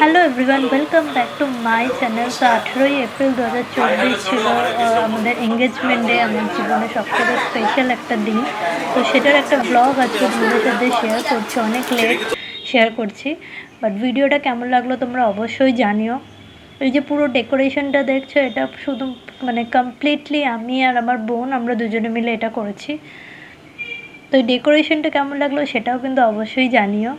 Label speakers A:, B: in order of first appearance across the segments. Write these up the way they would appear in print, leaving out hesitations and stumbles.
A: Hello everyone, welcome back to my channel. তো 18ই April 2024 ছিল আমাদের এঙ্গেজমেন্ট ডে, আমার জীবনে সবথেকে স্পেশাল একটা দিন। তো সেটার একটা ব্লগ আজকে তোমাদের সাথে শেয়ার করছি, অনেক লেট শেয়ার করছি, বাট ভিডিওটা কেমন লাগলো তোমরা অবশ্যই জানিও। এই যে পুরো ডেকোরেশনটা দেখছো, এটা শুধু মানে কমপ্লিটলি আমি আর আমার বোন, আমরা দুজনে মিলে এটা করেছি। তো এই ডেকোরেশনটা কেমন লাগলো সেটাও কিন্তু অবশ্যই জানিও।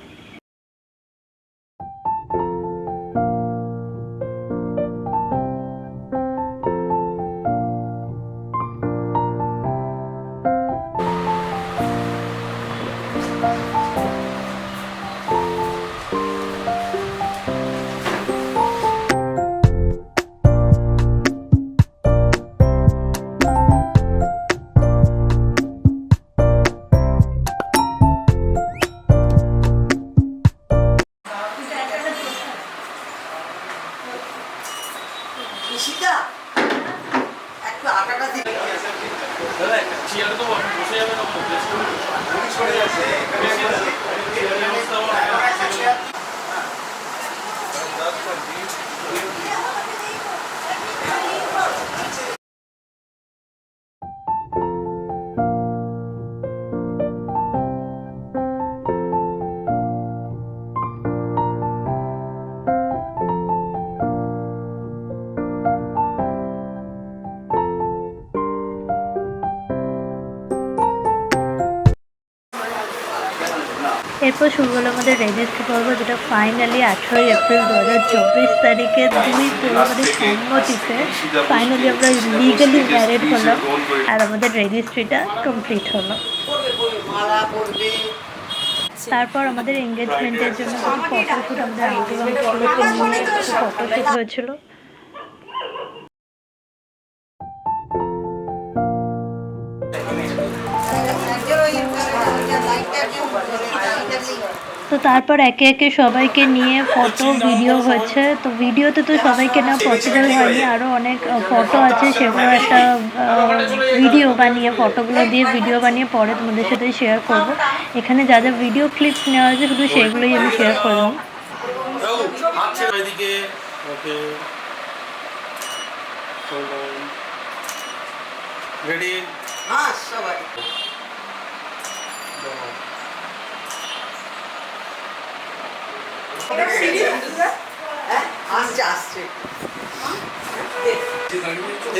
A: এরপর শুরু হলো আমাদের রেজিস্ট্রি পর্ব, যেটা ফাইনালি 18ই এপ্রিল 2024 তারিখে দুই পরিবারের সম্মতিতে ফাইনালি আমরা লিগালি ম্যারিড হলাম, আর আমাদের রেজিস্ট্রিটা কমপ্লিট হলো। তারপর আমাদের এঙ্গেজমেন্টের জন্য ফটোশ্যুট, আমাদের আঙ্কেল আন্টিগুলোকে নিয়ে ফটোশ্যুট হয়েছিল। তো তারপর একে একে সবাইকে নিয়ে ফটো ভিডিও হয়েছে। তো ভিডিওতে তো সবাইকে না পসিবল হয়নি, আরও অনেক ফটো আছে, সেগুলো একটা ভিডিও বানিয়ে, ফটোগুলো দিয়ে ভিডিও বানিয়ে পরে তোমাদের সাথে শেয়ার করব। এখানে যা যা ভিডিও ক্লিপস নেওয়া হয়েছে শুধু সেগুলোই আমি শেয়ার করলাম।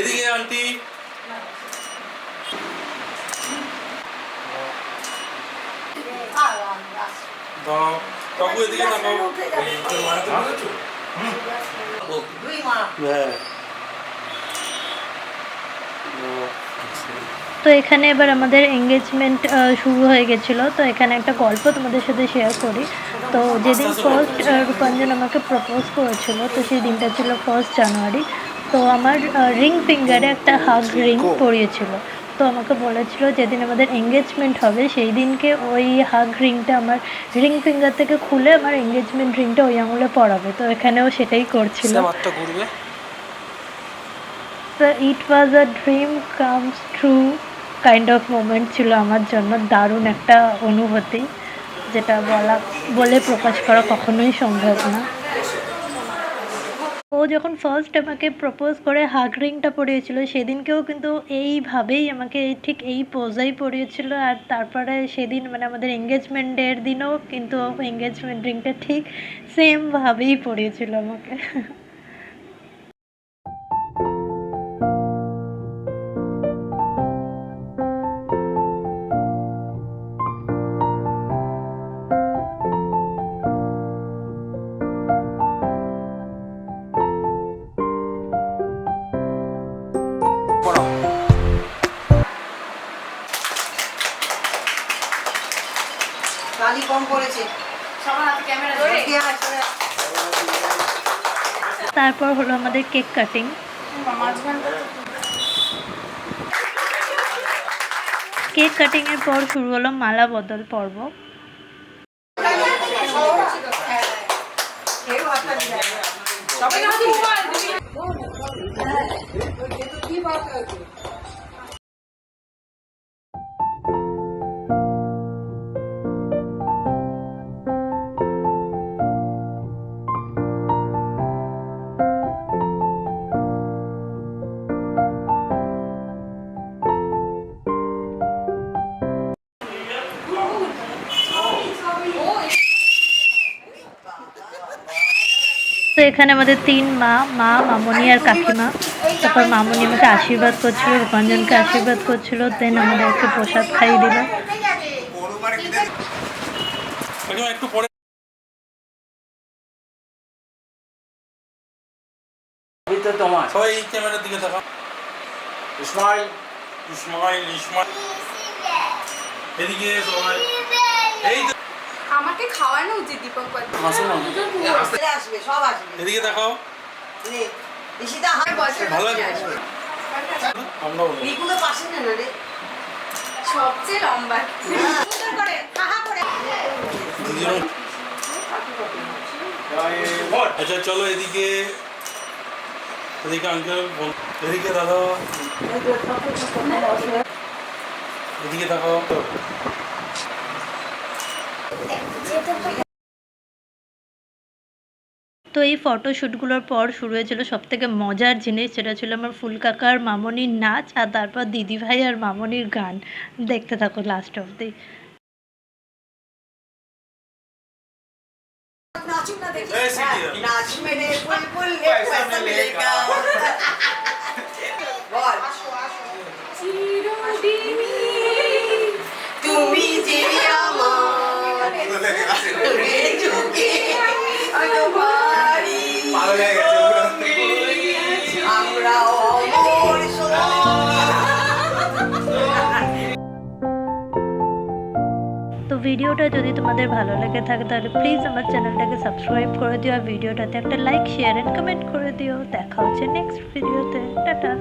B: এদিকে আন্টি কাকু এদিকে
A: তো এখানে এবার আমাদের এঙ্গেজমেন্ট শুরু হয়ে গেছিলো। তো এখানে একটা গল্প তোমাদের সাথে শেয়ার করি। তো যেদিন ফার্স্ট রূপাঞ্জন আমাকে প্রপোজ করেছিল, তো সেই দিনটা ছিল 1 জানুয়ারি। তো আমার রিং ফিঙ্গারে একটা হাগ রিং পরিয়েছিল। তো আমাকে বলেছিল যেদিন আমাদের এঙ্গেজমেন্ট হবে সেই দিনকে ওই হাগ রিংটা আমার রিং ফিঙ্গার থেকে খুলে আমার এঙ্গেজমেন্ট রিংটা ওই আঙুলে পরাবে। তো এখানেও সেটাই করছিল। তো it was a dream comes true kind of moment ছিল আমার জন্য, দারুণ একটা অনুভূতি, যেটা বলে প্রকাশ করা কখনোই সম্ভব না। ও যখন ফার্স্ট আমাকে প্রপোজ করে হাগ রিংটা পরিয়েছিল সেদিনকেও কিন্তু এইভাবেই আমাকে ঠিক এই পোজাই পরিয়েছিল, আর তারপরে সেদিন মানে আমাদের এঙ্গেজমেন্টের দিনও কিন্তু এঙ্গেজমেন্ট রিংটা ঠিক সেমভাবেই পরিয়েছিল আমাকে। তারপর হলো আমাদের কেক কাটিং। কেক কাটিংয়ের পর শুরু হলো মালা বদল পর্ব। তো এখানে আমাদের 3 মা, মামনি আর কাকিমা। তারপর মামনি আমাকে আশীর্বাদ করছিল, রূপাঞ্জনকে আশীর্বাদ করছিল, দেন আমাদেরকে প্রসাদ খাইয়ে দিল।
B: কাকিমা একটু পরে সবাই এই ক্যামেরার দিকে তাকাও। ইসমাইল ইসমাইল ইসমাইল এদিকে সবাই। এই তো
C: আমাকে খাওয়ানো উচিত দীপক
D: আসবে সব আসবে
B: এদিকে তাকাও।
D: নে ঋষিতা হাত
B: ভালো আছে? আমরা বলবো
D: রিকুকে পাশে নে না রে
C: সবচেয়ে লম্বা
D: সুন্দর করে কাহা করে
B: দুজন। আচ্ছা চলো এদিকে এদিকে আঙ্কেল এদিকে দাদা এদিকে তাকাও।
A: তো এই ফটোশ্যুটগুলোর পর শুরু হয়েছিল সবথেকে মজার জিনিস, সেটা ছিল আমার ফুল কাকার মামনির নাচ, আর তারপর দিদিভাই আর মামনির গান। দেখতে থাকো লাস্ট অবধি।
D: নাচু না দেখি
B: এই সিটি
D: नाच मेरे बुलबुल ने पैसा मिलेगा বল তুমি যে আমার ঝুঁকে ঝুঁকে তোমারি আমরা অমর
A: তো ভিডিওটা যদি তোমাদের ভালো লেগে থাকে তাহলে প্লিজ আমার চ্যানেলটাকে সাবস্ক্রাইব করে দিও, আর ভিডিওটাতে একটা লাইক শেয়ার অ্যান্ড কমেন্ট করে দিও। দেখা হচ্ছে নেক্সট ভিডিওতে। টাটা।